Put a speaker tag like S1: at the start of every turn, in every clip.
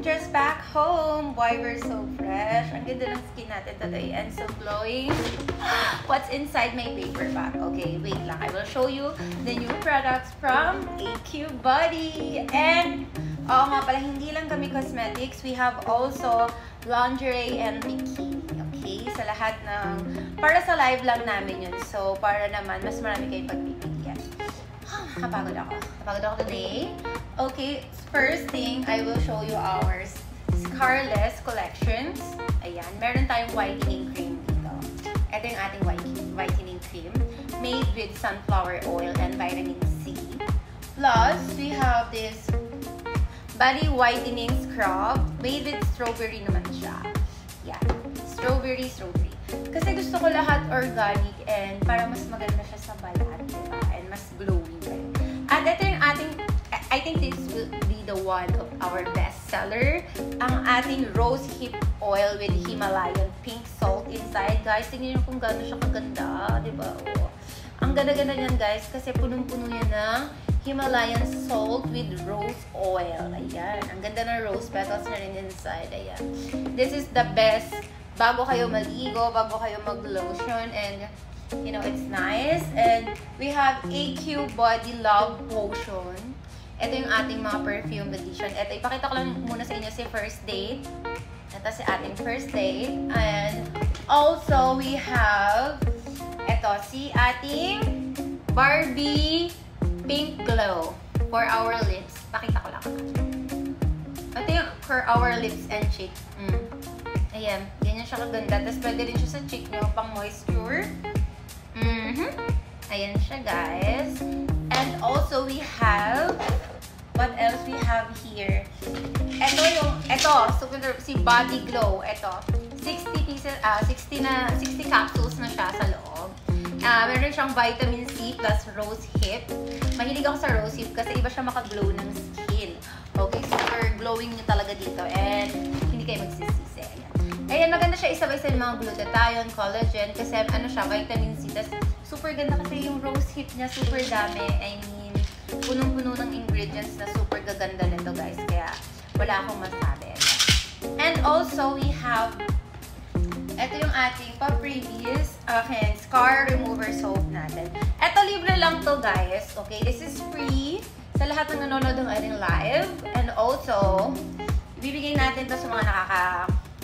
S1: just back home. Why we're so fresh. Ang ganda ng skin natin today and so glowing. What's inside my paper bag? Okay, wait lang. I will show you the new products from AQ Body. And, oo nga pala, hindi lang kami cosmetics. We have also lingerie and bikini. Okay? Sa lahat ng, para sa live lang namin yun. So, para naman, mas marami kayong pagpipilian. Napagod ako today. Okay, first thing, I will show you our Scarless collections. Ayan, meron tayong whitening cream dito. Ito yung ating whitening cream made with sunflower oil and vitamin C. Plus, we have this body whitening scrub made with strawberry naman siya. Yan, strawberry. Kasi gusto ko lahat organic and para mas maganda siya sa balat, diba? And mas glowing kayo. At ito yung ating, I think this will be the one of our best seller. Ang ating rose hip oil with Himalayan pink salt inside. Guys, tingnan nyo kung gano'n siya kaganda, diba? Oh. Ang ganda-ganda niyan guys kasi punong-puno yan ng Himalayan salt with rose oil. Ayan. Ang ganda ng rose petals na rin inside. Ayan. This is the best bago kayo maligo, bago kayo mag-lotion, and you know, it's nice. And we have AQ Body Love Potion. Ito yung ating mga perfume edition. Ito, ipakita ko lang muna sa inyo si First Date. Ito si ating First Date. And also, we have ito, si ating Barbie Pink Glow for our lips. Pakita ko lang. Ito yung for our lips and cheek. Ayan, ganyan siya kaganda. Tapos pwede rin siya sa cheek nyo, pang moisture. Ayan siya, guys. And also, we have, what else we have here? Ito, si Body Glow. Ito, 60 pieces, 60 capsules na siya sa loob. Meron siyang vitamin C plus rose hip. Mahilig ako sa rose hip kasi iba siya makaglow ng skin. Okay, super glowing nyo talaga dito. And hindi kayo magsisisi. Ayan, maganda siya isabay-sabay mga glutathione, collagen, kasi ano siya, vitamin C. Tas, super ganda kasi yung rose hip niya, super dami. I mean, punong-puno ng ingredients na super gaganda nito, guys. Kaya, wala akong masabi. And also, we have, ito yung ating pa-previous, scar remover soap natin. Ito, libre lang to, guys. Okay, this is free sa lahat ng nanonood ng ating live. And also, ibibigay natin to sa mga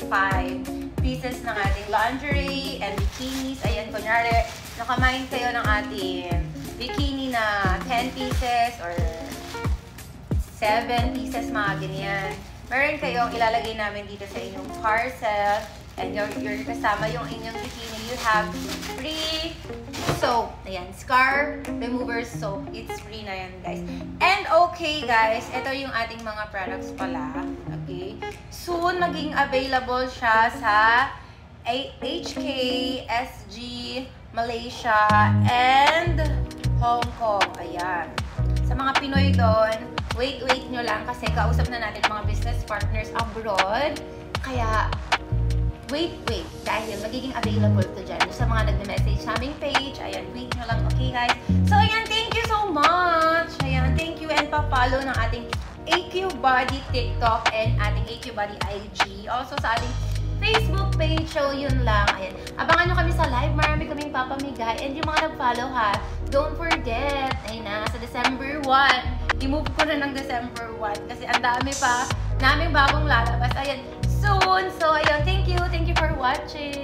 S1: 5 pieces ng ating lingerie and bikinis. Ayan, kunyari, nakamain kayo ng ating bikini na 10 pieces or 7 pieces, mga ganyan. Meron kayong ilalagay namin dito sa inyong parcel and your kasama yung inyong bikini. You have free soap. Ayan, scar remover soap. It's free na yan, guys. And okay, guys, ito yung ating mga products pala. Okay? Soon, maging available siya sa HK, SG, Malaysia, and Hong Kong. Ayan. Sa mga Pinoy doon, wait nyo lang kasi kausap na natin mga business partners abroad. Kaya, wait, dahil magiging available to dyan. Sa mga nag-message sa aming page, ayan, wait nyo lang, okay guys? So, ayan, thank you so much! Ayan, thank you and pa-follow ng ating AQ Body TikTok and ating AQ Body IG. Also sa ating Facebook page, so yun lang. Ayan, abangan nyo kami sa live, marami kaming papamigay. And yung mga nag-follow ha, don't forget, ayun na, sa December 1, i-move ko na ng December 1 kasi ang dami pa naming bagong lalabas. Ayan, soon. So, ayun, thank you for watching.